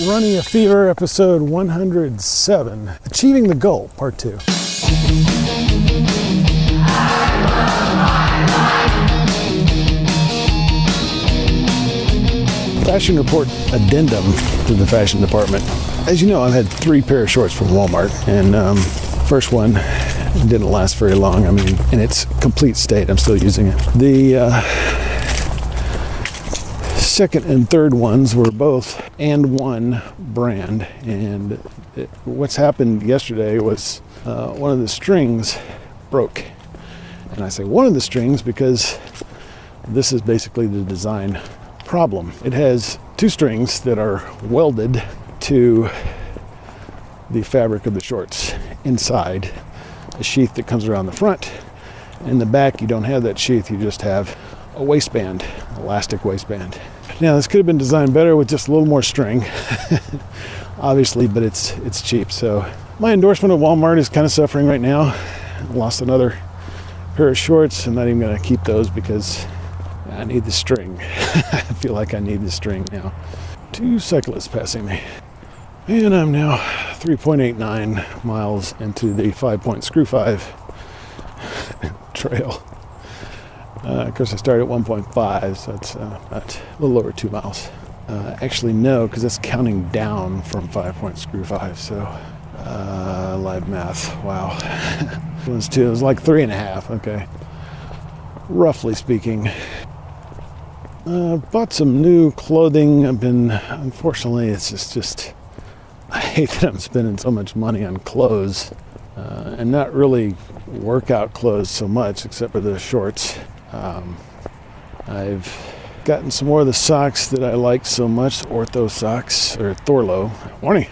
Running a Fever, episode 107, Achieving the Goal, part 2. Fashion report addendum to the fashion department. As you know, I've had 3 pair of shorts from Walmart, and first one didn't last very long. I mean, in its complete state, I'm still using it. The second and third ones were both And One brand, and what's happened yesterday was one of the strings broke. And I say one of the strings because this is basically the design problem. It has 2 strings that are welded to the fabric of the shorts inside a sheath that comes around the front. In the back, you don't have that sheath, you just have a waistband, elastic waistband. Now, this could have been designed better with just a little more string, obviously, but it's cheap. So my endorsement of Walmart is kind of suffering right now. I lost another pair of shorts. I'm not even going to keep those because I need the string. I feel like I need the string now. 2 cyclists passing me. And I'm now 3.89 miles into the 5-point Screw 5 trail. Of course, I started at 1.5, so it's about a little over 2 miles. Actually, no, because that's counting down from 5-point Screw 5, so live math, wow. It was 2, it was like 3.5, okay. Roughly speaking. Bought some new clothing. Unfortunately, it's just, I hate that I'm spending so much money on clothes, and not really workout clothes so much, except for the shorts. I've gotten some more of the socks that I like so much, Ortho socks, or Thorlo. Morning.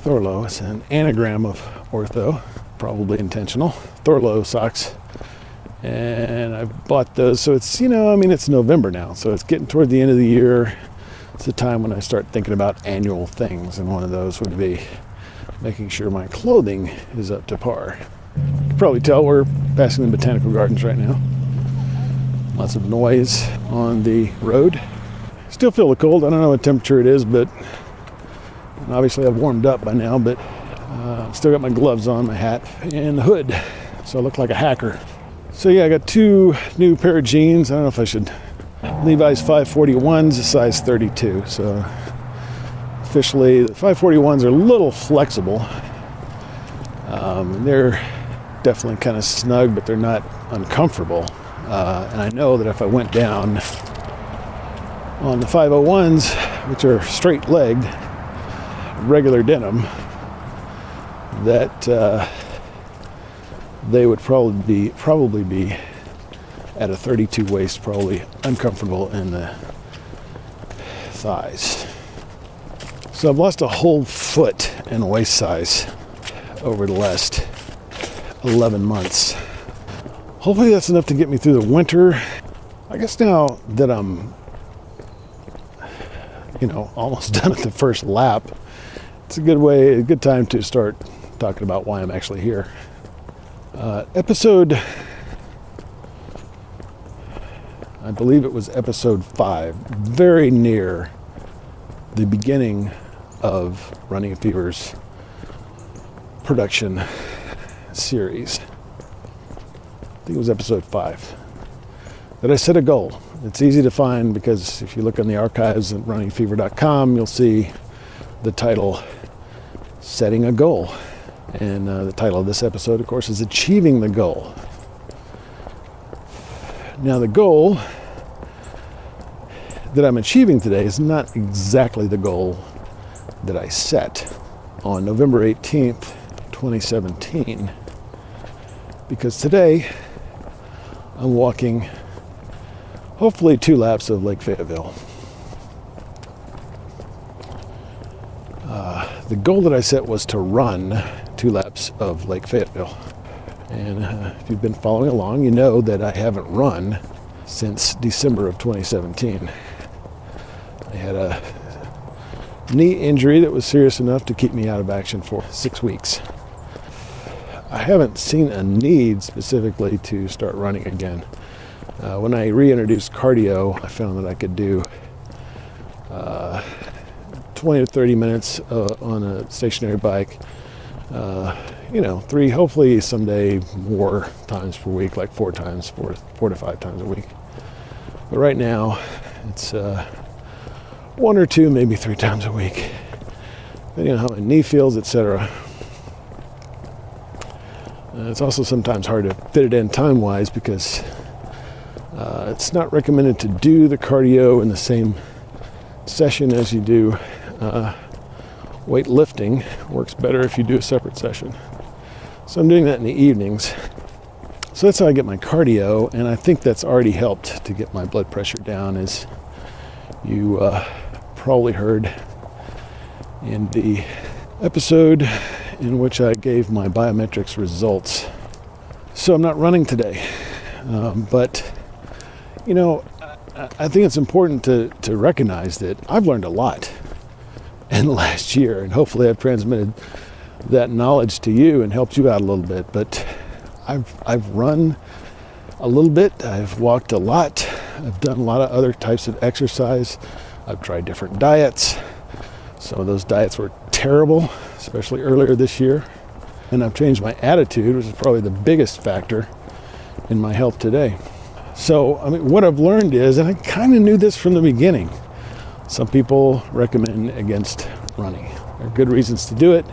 Thorlo is an anagram of Ortho, probably intentional. Thorlo socks. And I bought those, so it's, it's November now, so it's getting toward the end of the year. It's the time when I start thinking about annual things, and one of those would be making sure my clothing is up to par. You can probably tell we're passing the botanical gardens right now. Lots of noise on the road. Still feel the cold. I don't know what temperature it is, but obviously I've warmed up by now, but still got my gloves on, my hat, and the hood, so I look like a hacker. So yeah, I got 2 new pair of jeans. I don't know if I should. Levi's 541s, a size 32. So officially, the 541s are a little flexible. They're definitely kind of snug, but they're not uncomfortable. And I know that if I went down on the 501s, which are straight-legged, regular denim, that they would probably be at a 32 waist, probably uncomfortable in the thighs. So I've lost a whole foot in waist size over the last 11 months. Hopefully that's enough to get me through the winter. I guess now that I'm, almost done at the first lap, it's a good time to start talking about why I'm actually here. I believe it was episode 5, very near the beginning of Running a Fever's production series. I think it was episode 5, that I set a goal. It's easy to find because if you look on the archives at runningfever.com, you'll see the title, Setting a Goal. And the title of this episode, of course, is Achieving the Goal. Now, the goal that I'm achieving today is not exactly the goal that I set on November 18th, 2017, because today I'm walking hopefully 2 laps of Lake Fayetteville. The goal that I set was to run 2 laps of Lake Fayetteville. And if you've been following along, you know that I haven't run since December of 2017. I had a knee injury that was serious enough to keep me out of action for 6 weeks. I haven't seen a need specifically to start running again. When I reintroduced cardio, I found that I could do 20 to 30 minutes on a stationary bike. 3, hopefully someday more times per week, like 4 to 5 times a week. But right now, it's 1 or 2, maybe 3 times a week, depending on how my knee feels, etc. It's also sometimes hard to fit it in time-wise because it's not recommended to do the cardio in the same session as you do weightlifting. Works better if you do a separate session. So I'm doing that in the evenings. So that's how I get my cardio, and I think that's already helped to get my blood pressure down, as you probably heard in the episode in which I gave my biometrics results. So I'm not running today, but I think it's important to recognize that I've learned a lot in the last year, and hopefully I've transmitted that knowledge to you and helped you out a little bit. But I've run a little bit, I've walked a lot, I've done a lot of other types of exercise, I've tried different diets. Some of those diets were terrible, especially earlier this year. And I've changed my attitude, which is probably the biggest factor in my health today. So, what I've learned is, and I kind of knew this from the beginning, some people recommend against running. There are good reasons to do it,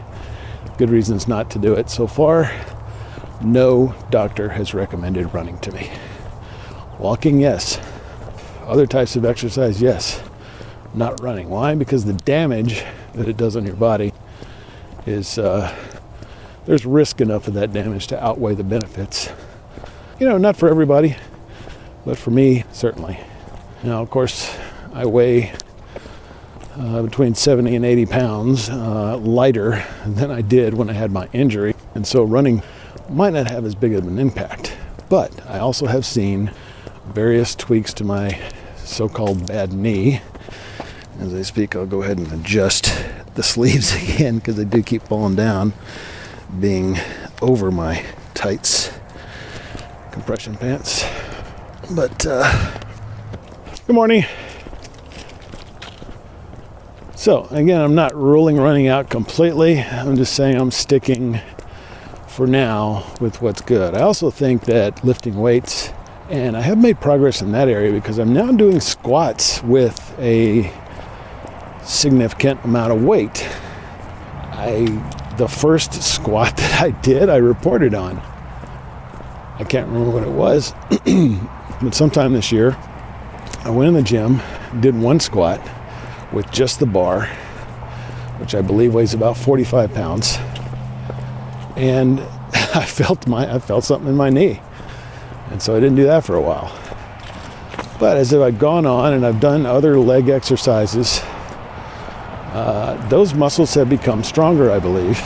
good reasons not to do it. So far, no doctor has recommended running to me. Walking, yes. Other types of exercise, yes. Not running. Why? Because the damage that it does on your body is, there's risk enough of that damage to outweigh the benefits. Not for everybody, but for me, certainly. Now, of course, I weigh between 70 and 80 pounds lighter than I did when I had my injury. And so running might not have as big of an impact. But I also have seen various tweaks to my so-called bad knee. As I speak, I'll go ahead and adjust the sleeves again because they do keep falling down, being over my tights compression pants. But good morning. So again, I'm not ruling running out completely. I'm just saying I'm sticking for now with what's good. I also think that lifting weights, and I have made progress in that area because I'm now doing squats with a significant amount of weight. The first squat that I did, I reported on. I can't remember what it was, but sometime this year, I went in the gym, did one squat with just the bar, which I believe weighs about 45 pounds, and I felt something in my knee, and so I didn't do that for a while. But as I've gone on and I've done other leg exercises, those muscles have become stronger, I believe,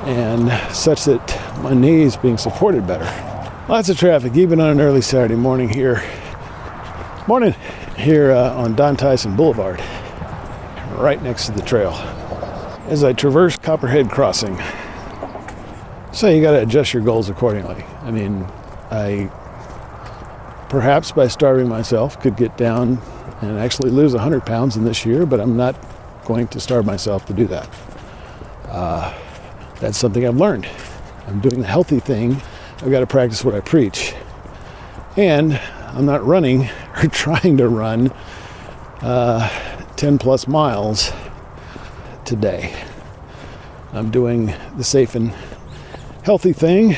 and such that my knee is being supported better. Lots of traffic, even on an early Saturday morning here. Morning here on Don Tyson Boulevard, right next to the trail, as I traverse Copperhead Crossing. So you got to adjust your goals accordingly. I perhaps by starving myself could get down and actually lose 100 pounds in this year, but I'm not going to starve myself to do that. That's something I've learned. I'm doing the healthy thing. I've got to practice what I preach. And I'm not running or trying to run 10 plus miles today. I'm doing the safe and healthy thing.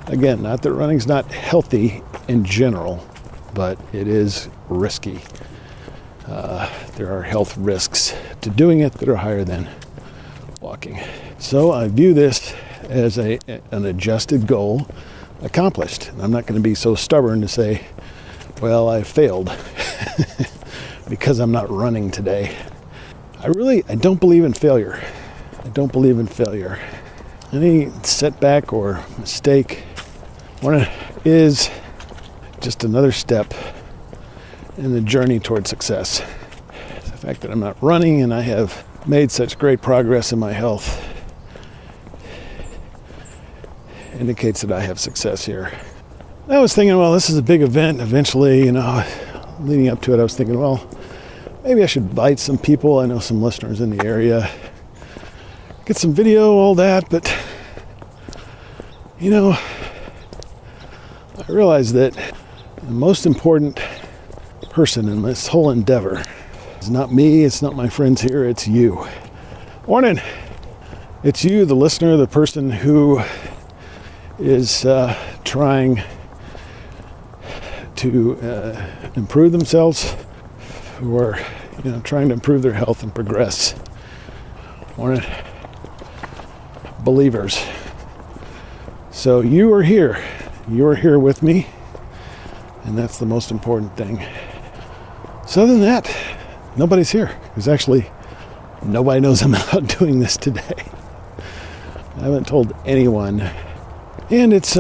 Again, not that running's not healthy in general, but it is risky. There are health risks to doing it that are higher than walking. So I view this as an adjusted goal accomplished. And I'm not going to be so stubborn to say, well, I failed because I'm not running today. I don't believe in failure. Any setback or mistake is just another step in the journey toward success. The fact that I'm not running and I have made such great progress in my health indicates that I have success here. I was thinking, well, this is a big event. Eventually, leading up to it, I was thinking, well, maybe I should invite some people. I know some listeners in the area. Get some video, all that, but I realize that the most important person in this whole endeavor is not me, it's not my friends here, it's you. Morning! It's you, the listener, the person who is trying to improve themselves, who are trying to improve their health and progress. Morning. Believers. So you are here. You are here with me, and that's the most important thing. So other than that, nobody's here. Because actually, nobody knows I'm out doing this today. I haven't told anyone. And it's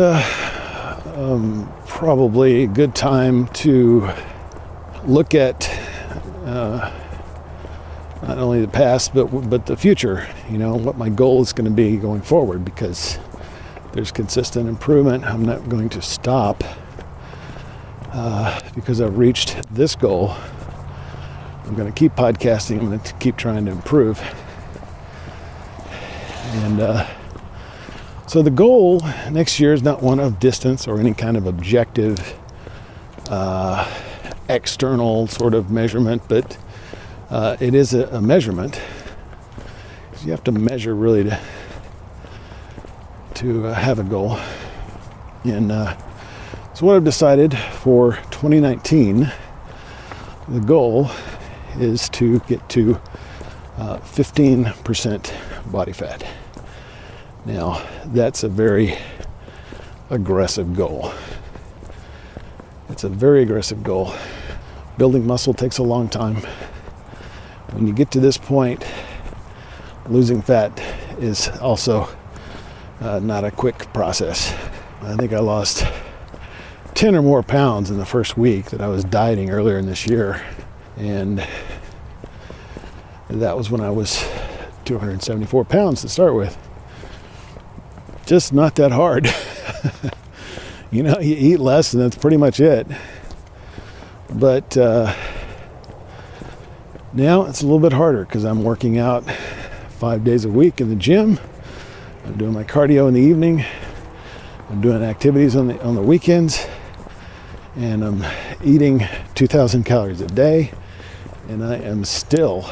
probably a good time to look at not only the past, but the future. What my goal is going to be going forward, because there's consistent improvement. I'm not going to stop because I've reached this goal. I'm going to keep podcasting. I'm going to keep trying to improve. And so the goal next year is not one of distance or any kind of objective external sort of measurement, but it is a measurement. You have to measure really to have a goal. And so what I've decided for 2019, the goal is to get to 15% body fat. Now, that's a very aggressive goal. It's a very aggressive goal. Building muscle takes a long time. When you get to this point, losing fat is also not a quick process. I think I lost 10 or more pounds in the first week that I was dieting earlier in this year. And that was when I was 274 pounds to start with. Just not that hard. You eat less and that's pretty much it. But now it's a little bit harder because I'm working out 5 days a week in the gym. I'm doing my cardio in the evening. I'm doing activities on the weekends. And I'm eating 2,000 calories a day. And I am still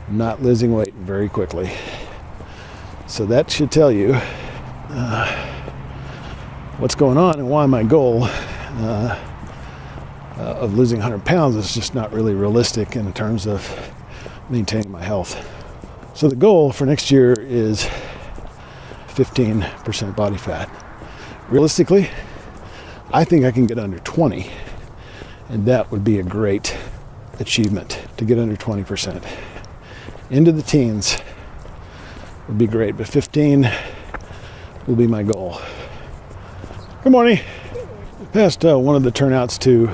not losing weight very quickly. So that should tell you what's going on and why my goal of losing 100 pounds is just not really realistic in terms of maintaining my health. So the goal for next year is 15% body fat. Realistically, I think I can get under 20, and that would be a great achievement, to get under 20%. Into the teens would be great, but 15 will be my goal. Good morning. Past one of the turnouts to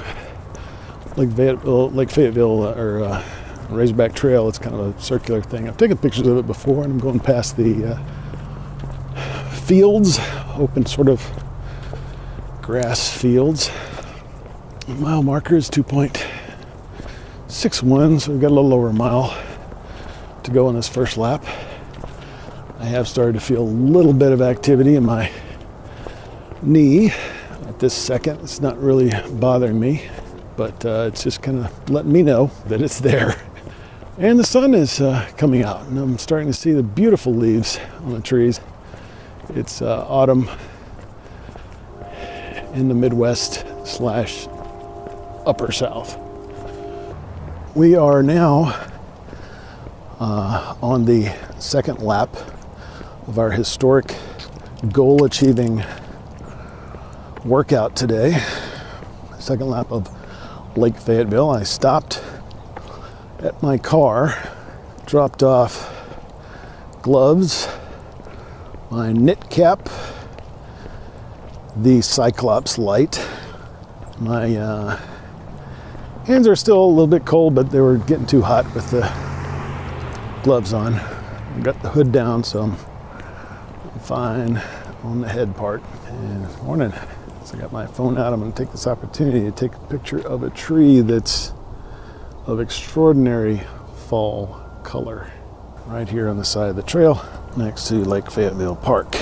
Lake Fayetteville or Razorback Trail. It's kind of a circular thing. I've taken pictures of it before, and I'm going past the fields, open sort of grass fields. The mile marker is 2.61, so we've got a little over a mile to go on this first lap. I have started to feel a little bit of activity in my knee at this second. It's not really bothering me, but it's just kind of letting me know that it's there. And the sun is coming out, and I'm starting to see the beautiful leaves on the trees. It's autumn in the Midwest / upper South. We are now on the second lap of our historic goal-achieving workout today. Second lap of Lake Fayetteville. I stopped at my car, dropped off gloves, my knit cap, the Cyclops light. My hands are still a little bit cold, but they were getting too hot with the gloves on. I got the hood down, so I'm fine on the head part. And morning. So I got my phone out. I'm going to take this opportunity to take a picture of a tree that's of extraordinary fall color right here on the side of the trail next to Lake Fayetteville Park.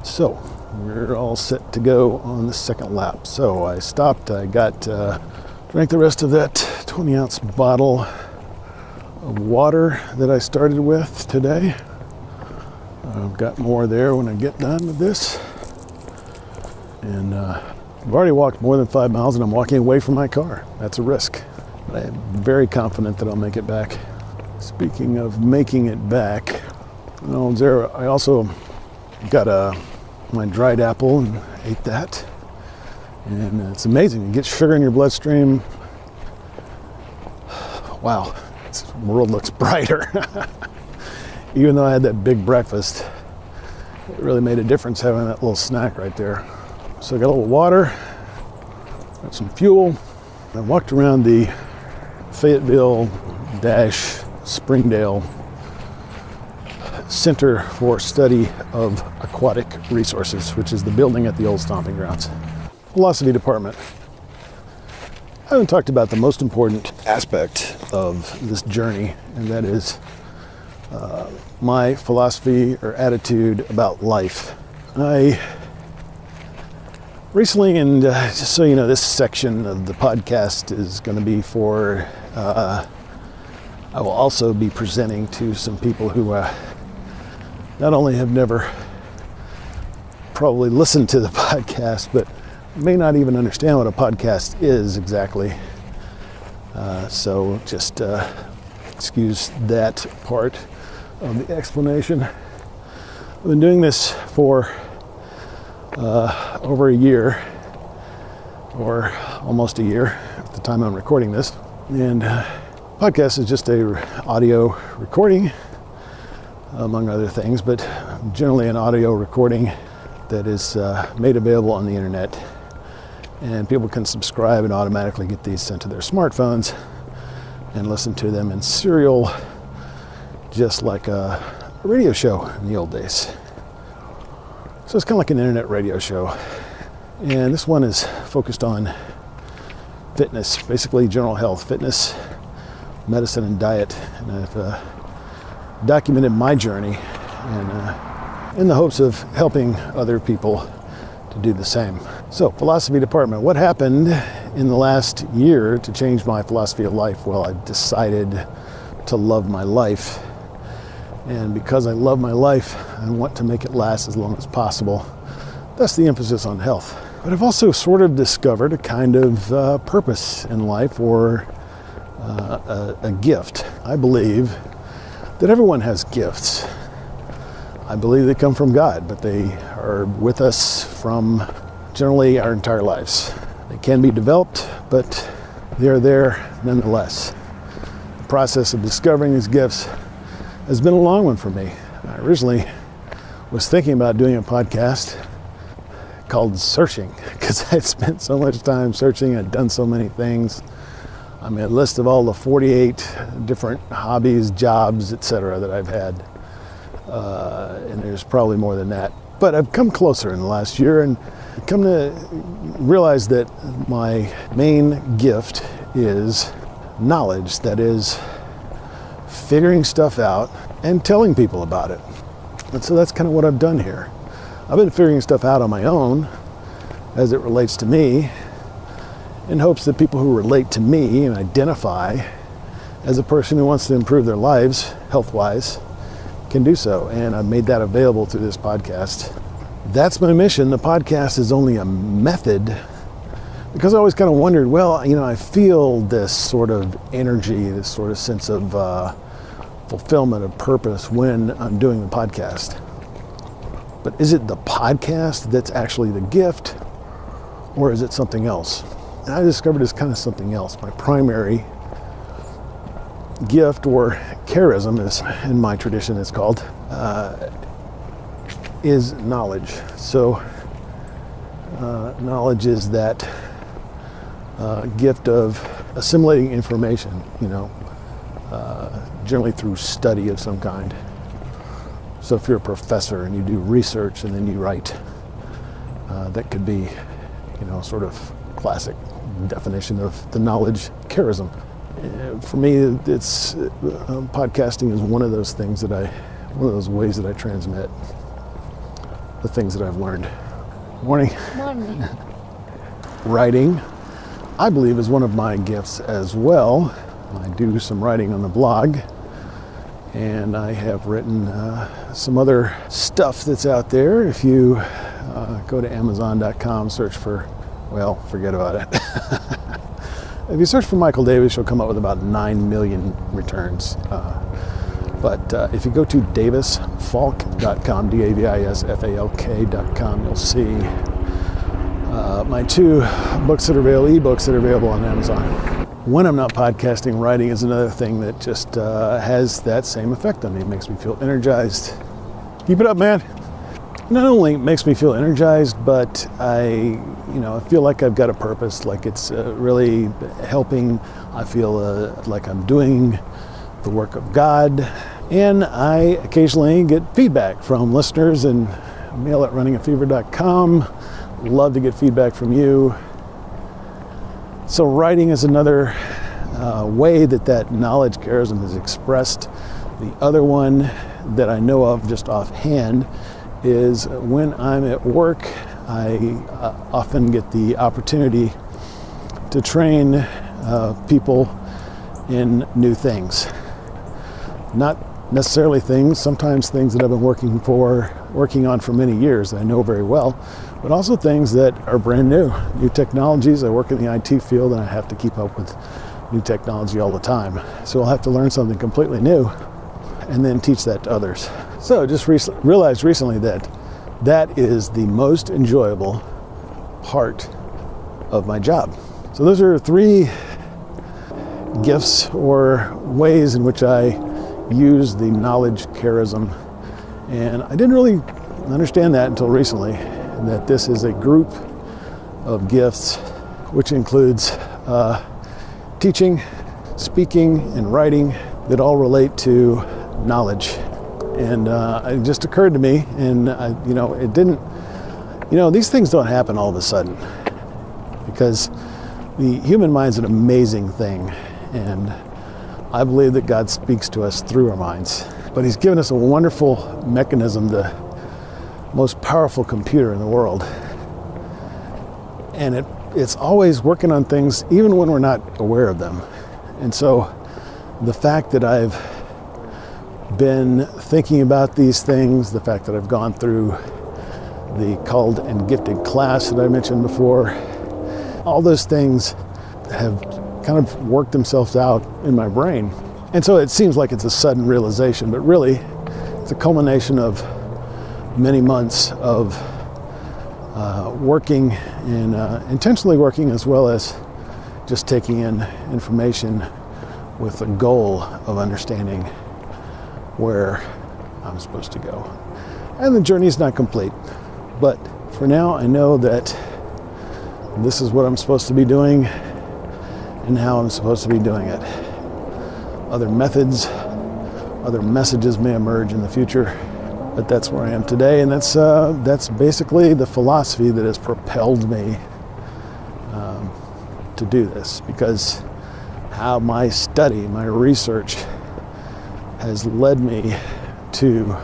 So we're all set to go on the second lap. So I stopped, I drank the rest of that 20-ounce bottle of water that I started with today. I've got more there when I get done with this. And I've already walked more than 5 miles and I'm walking away from my car. That's a risk. But I am very confident that I'll make it back. Speaking of making it back, I also got my dried apple and ate that. And it's amazing. You get sugar in your bloodstream. Wow, this world looks brighter. Even though I had that big breakfast, it really made a difference having that little snack right there. So I got a little water, got some fuel. I walked around the Fayetteville-Springdale Center for Study of Aquatic Resources, which is the building at the old stomping grounds. Philosophy department. I haven't talked about the most important aspect of this journey, and that is my philosophy or attitude about life. I recently, and just so you know, this section of the podcast is going to be for, I will also be presenting to some people who not only have never probably listened to the podcast, but may not even understand what a podcast is exactly. So just excuse that part of the explanation. I've been doing this for over a year, or almost a year at the time I'm recording this. And podcast is just a audio recording, among other things, but generally an audio recording that is made available on the internet. And people can subscribe and automatically get these sent to their smartphones and listen to them in serial, just like a radio show in the old days. So it's kind of like an internet radio show. And this one is focused on fitness, basically general health, fitness, medicine, and diet. And I've documented my journey and in the hopes of helping other people to do the same. So, philosophy department. What happened in the last year to change my philosophy of life? Well, I decided to love my life. And because I love my life, I want to make it last as long as possible. That's the emphasis on health. But I've also sort of discovered a kind of purpose in life, or a gift. I believe that everyone has gifts. I believe they come from God, but they are with us from generally our entire lives. They can be developed, but they are there nonetheless. The process of discovering these gifts has been a long one for me. I originally was thinking about doing a podcast called Searching, because I'd spent so much time searching. I'd done so many things. I mean, a list of all the 48 different hobbies, jobs, etc. that I've had. And there's probably more than that. But I've come closer in the last year and come to realize that my main gift is knowledge. That is figuring stuff out and telling people about it. And so that's kind of what I've done here. I've been figuring stuff out on my own as it relates to me, in hopes that people who relate to me and identify as a person who wants to improve their lives health-wise can do so. And I've made that available through this podcast. That's my mission. The podcast is only a method, because I always kind of wondered, well, you know, I feel this sort of energy, this sort of sense of fulfillment of purpose when I'm doing the podcast. But is it the podcast that's actually the gift, or is it something else? And I discovered it's kind of something else. My primary gift, or charism, is in my tradition it's called, is knowledge. So knowledge is that gift of assimilating information, generally through study of some kind. So if you're a professor and you do research and then you write, that could be, sort of classic definition of the knowledge charism. For me, it's podcasting is one of those things one of those ways that I transmit the things that I've learned. Morning. Morning. Writing, I believe, is one of my gifts as well. I do some writing on the blog, and I have written some other stuff that's out there. If you go to Amazon.com, search for, well, forget about it. If you search for Michael Davis, you'll come up with about 9 million returns. But if you go to davisfalk.com, DAVISFALK.com, you'll see my 2 books that are available, ebooks that are available on Amazon. When I'm not podcasting, writing is another thing that just has that same effect on me. It makes me feel energized. Keep it up, man. Not only makes me feel energized, but I feel like I've got a purpose, like it's really helping. I feel like I'm doing the work of God, and I occasionally get feedback from listeners and mail at runningaFever.com. Love to get feedback from you. So writing is another way that knowledge charism is expressed. The other one that I know of just offhand is when I'm at work, I often get the opportunity to train people in new things. Not necessarily sometimes things that I've been working on for many years that I know very well, but also things that are brand new technologies. I work in the IT field and I have to keep up with new technology all the time. So I'll have to learn something completely new and then teach that to others. So just realized recently that is the most enjoyable part of my job. So those are 3 gifts or ways in which I use the knowledge charism. And I didn't really understand that until recently, that this is a group of gifts which includes teaching, speaking, and writing that all relate to knowledge. And it just occurred to me, and it didn't, these things don't happen all of a sudden, because the human mind's an amazing thing, and I believe that God speaks to us through our minds. But He's given us a wonderful mechanism, the most powerful computer in the world, and it's always working on things even when we're not aware of them. And so the fact that I've been thinking about these things, the fact that I've gone through the Called and Gifted class that I mentioned before, all those things have kind of worked themselves out in my brain. And so it seems like it's a sudden realization, but really it's a culmination of many months of working and intentionally working, as well as just taking in information with the goal of understanding where I'm supposed to go. And the journey is not complete, but for now I know that this is what I'm supposed to be doing and how I'm supposed to be doing it. Other methods, other messages may emerge in the future, but that's where I am today, and that's basically the philosophy that has propelled me to do this, because how my study, my research has led me to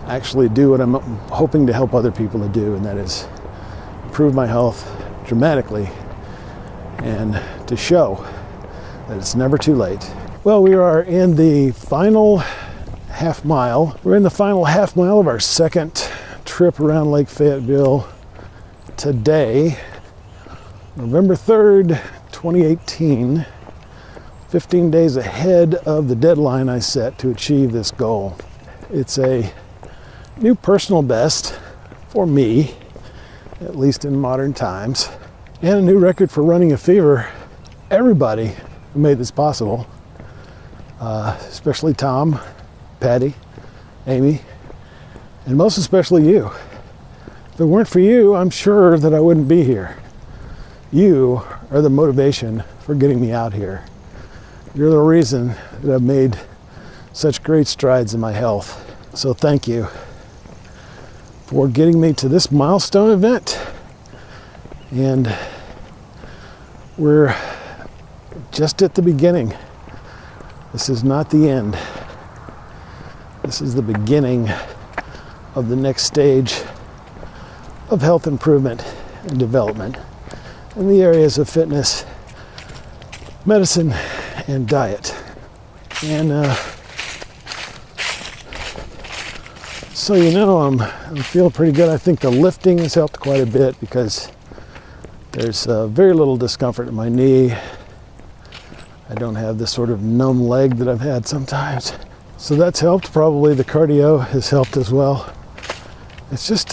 actually do what I'm hoping to help other people to do, and that is improve my health dramatically and to show that it's never too late. Well, we are in the final half mile. We're in the final half mile of our second trip around Lake Fayetteville today, November 3rd, 2018, 15 days ahead of the deadline I set to achieve this goal. It's a new personal best for me, at least in modern times, and a new record for Running a Fever. Everybody who made this possible, especially Tom, Patty, Amy, and most especially you. If it weren't for you, I'm sure that I wouldn't be here. You are the motivation for getting me out here. You're the reason that I've made such great strides in my health. So thank you for getting me to this milestone event. And we're just at the beginning. This is not the end. This is the beginning of the next stage of health improvement and development in the areas of fitness, medicine, and diet. And so I'm feeling pretty good. I think the lifting has helped quite a bit because there's very little discomfort in my knee. I don't have this sort of numb leg that I've had sometimes. So that's helped. Probably the cardio has helped as well. It's just,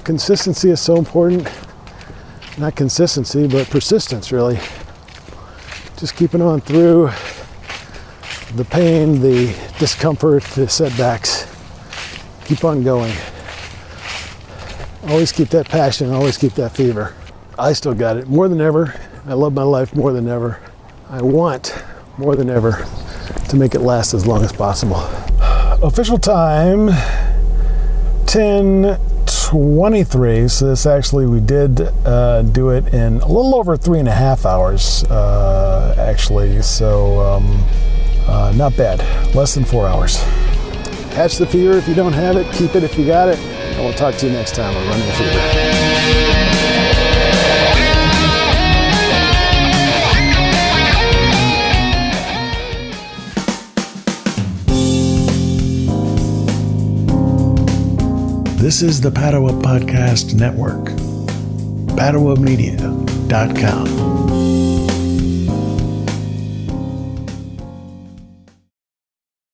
consistency is so important. Not consistency, but persistence, really. Just keeping on through the pain, the discomfort, the setbacks. Keep on going. Always keep that passion, always keep that fever. I still got it more than ever. I love my life more than ever. I want more than ever to make it last as long as possible. Official time, 10:23. So this actually, we did do it in a little over 3.5 hours, actually. So not bad, less than 4 hours. Catch the fever if you don't have it, keep it if you got it. And we'll talk to you next time on Running the Fever. This is the Padua Podcast Network. PaduaMedia.com.